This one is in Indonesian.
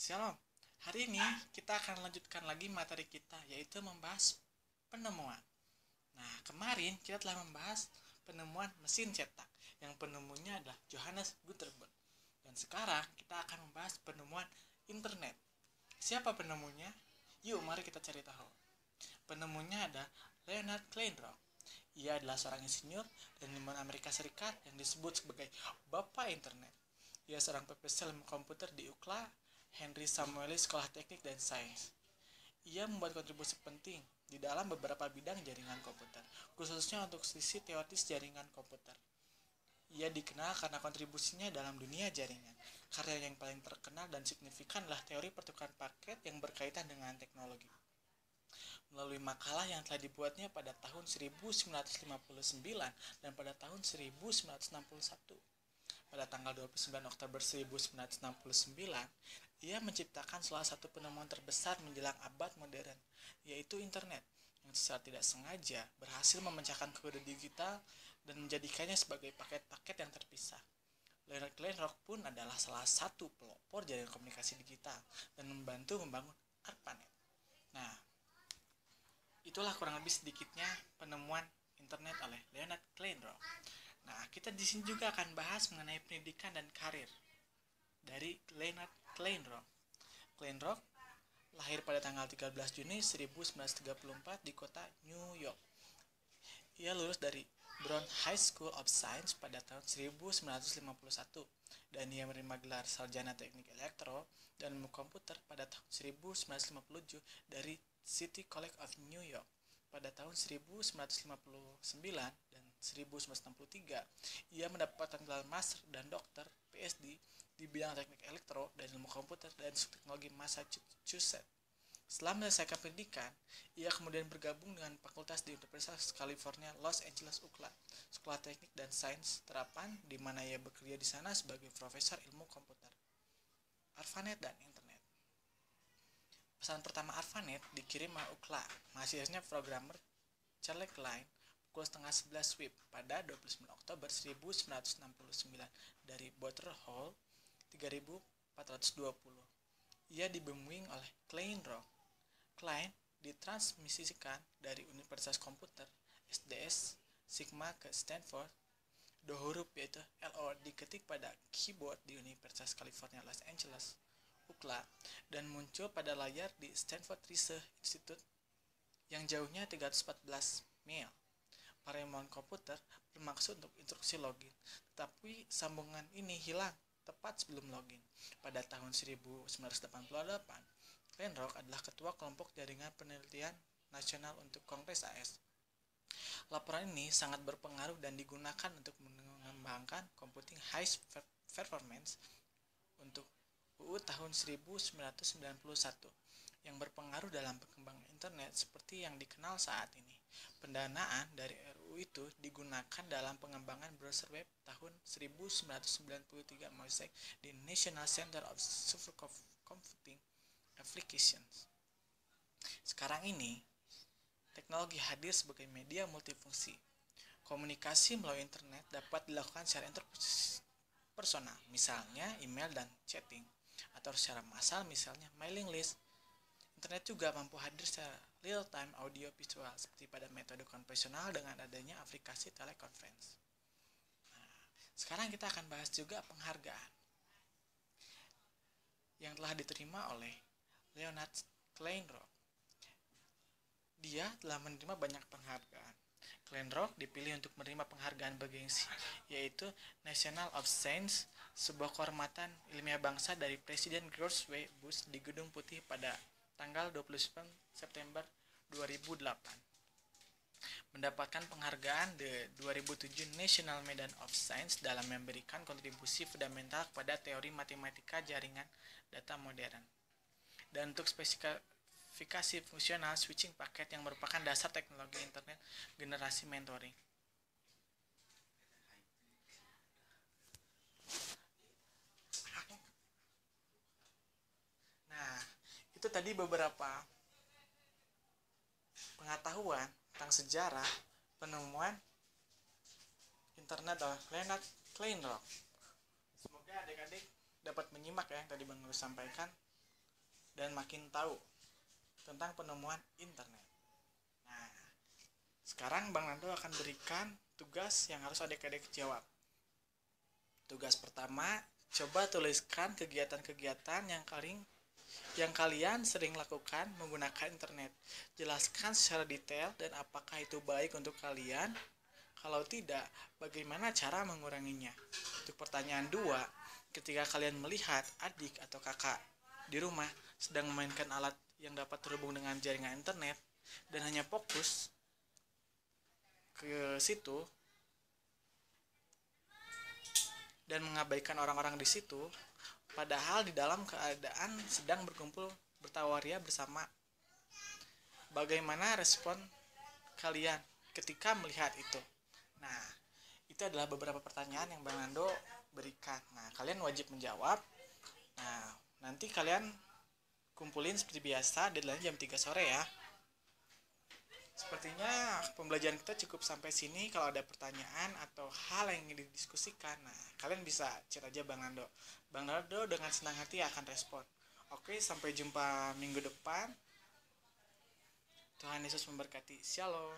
Shalom, hari ini kita akan lanjutkan lagi materi kita, yaitu membahas penemuan. Nah, kemarin kita telah membahas penemuan mesin cetak, yang penemunya adalah Johannes Gutenberg. Dan sekarang kita akan membahas penemuan internet. Siapa penemunya? Yuk, mari kita cari tahu. Penemunya adalah Leonard Kleinrock. Ia adalah seorang insinyur dari Amerika Serikat yang disebut sebagai Bapak Internet. Ia seorang profesor ilmu komputer di UCLA, Henry Samuelis Sekolah Teknik dan Sains. Ia membuat kontribusi penting di dalam beberapa bidang jaringan komputer, khususnya untuk sisi teoritis jaringan komputer. Ia dikenal karena kontribusinya dalam dunia jaringan. Karya yang paling terkenal dan signifikan adalah teori pertukaran paket yang berkaitan dengan teknologi. Melalui makalah yang telah dibuatnya pada tahun 1959 dan pada tahun 1961. Pada tanggal 29 Oktober 1969, ia menciptakan salah satu penemuan terbesar menjelang abad modern, yaitu internet, yang secara tidak sengaja berhasil memecahkan kode digital dan menjadikannya sebagai paket-paket yang terpisah. Leonard Kleinrock pun adalah salah satu pelopor jaringan komunikasi digital dan membantu membangun ARPANET. Nah, itulah kurang lebih sedikitnya penemuan internet oleh Leonard Kleinrock. Nah, kita di sini juga akan bahas mengenai pendidikan dan karir dari Leonard Kleinrock. Kleinrock lahir pada tanggal 13 Juni 1934 di kota New York. Ia lulus dari Brown High School of Science pada tahun 1951 dan ia menerima gelar sarjana teknik elektro dan ilmu komputer pada tahun 1957 dari City College of New York. Pada tahun 1959 dan 1963, ia mendapatkan gelar master dan dokter PhD di bidang teknik elektro dan ilmu komputer dan teknologi Massachusetts. Setelah menyelesaikan pendidikan, ia kemudian bergabung dengan fakultas di Universitas California Los Angeles UCLA, Sekolah Teknik dan Sains Terapan, di mana ia bekerja di sana sebagai profesor ilmu komputer, ARPANET dan internet. Pesan pertama ARPANET dikirim oleh UCLA, mahasiswanya programmer Charles Klein, pukul setengah 11 WIB pada 29 Oktober 1969 dari Butler Hall 3420. Ia dibimbing oleh Kleinrock. Klein ditransmisikan dari Universitas Komputer SDS Sigma ke Stanford. Dua huruf yaitu LO diketik pada keyboard di Universitas California Los Angeles UCLA dan muncul pada layar di Stanford Research Institute yang jauhnya 314 mil. Para ilmuwan komputer bermaksud untuk instruksi login, tetapi sambungan ini hilang tepat sebelum login. Pada tahun 1988, Kleinrock adalah ketua kelompok jaringan penelitian nasional untuk Kongres AS. Laporan ini sangat berpengaruh dan digunakan untuk mengembangkan computing high performance untuk UU tahun 1991 yang berpengaruh dalam perkembangan internet seperti yang dikenal saat ini. Pendanaan dari RUU itu digunakan dalam pengembangan browser web tahun 1993 di National Center of Supercomputing Applications. Sekarang ini, teknologi hadir sebagai media multifungsi. Komunikasi melalui internet dapat dilakukan secara interpersonal, misalnya email dan chatting, atau secara massal, misalnya mailing list. Internet juga mampu hadir secara real-time audio visual seperti pada metode konvensional dengan adanya aplikasi teleconference. Nah, sekarang kita akan bahas juga penghargaan yang telah diterima oleh Leonard Kleinrock. Dia telah menerima banyak penghargaan. Kleinrock dipilih untuk menerima penghargaan bergengsi, yaitu National of Science, sebuah kehormatan ilmiah bangsa dari Presiden George W. Bush di Gedung Putih pada tanggal 29 September 2008. Mendapatkan penghargaan The 2007 National Medal of Science dalam memberikan kontribusi fundamental kepada teori matematika jaringan data modern. Dan untuk spesifikasi fungsional switching paket yang merupakan dasar teknologi internet generasi mentoring. Nah, itu tadi beberapa pengetahuan tentang sejarah penemuan internet oleh Leonard Kleinrock. Semoga adik-adik dapat menyimak ya yang tadi Bang Nur sampaikan. dan makin tahu tentang penemuan internet. Nah, sekarang Bang Nando akan berikan tugas yang harus adik-adik jawab. Tugas pertama, coba tuliskan kegiatan-kegiatan yang kalian sering lakukan menggunakan internet. Jelaskan secara detail dan apakah itu baik untuk kalian. Kalau tidak, bagaimana cara menguranginya? Untuk pertanyaan 2, ketika kalian melihat adik atau kakak di rumah sedang memainkan alat yang dapat terhubung dengan jaringan internet dan hanya fokus ke situ dan mengabaikan orang-orang di situ, padahal di dalam keadaan sedang berkumpul bertawaria bersama. Bagaimana respon kalian ketika melihat itu? Nah, itu adalah beberapa pertanyaan yang Bang Nando berikan. Nah, kalian wajib menjawab. Nah, nanti kalian kumpulin seperti biasa, deadline jam 3 sore ya. Sepertinya pembelajaran kita cukup sampai sini. Kalau ada pertanyaan atau hal yang ingin didiskusikan, nah kalian bisa chat aja Bang Nando. Bang Nando dengan senang hati akan respon. Oke, sampai jumpa minggu depan. Tuhan Yesus memberkati. Shalom.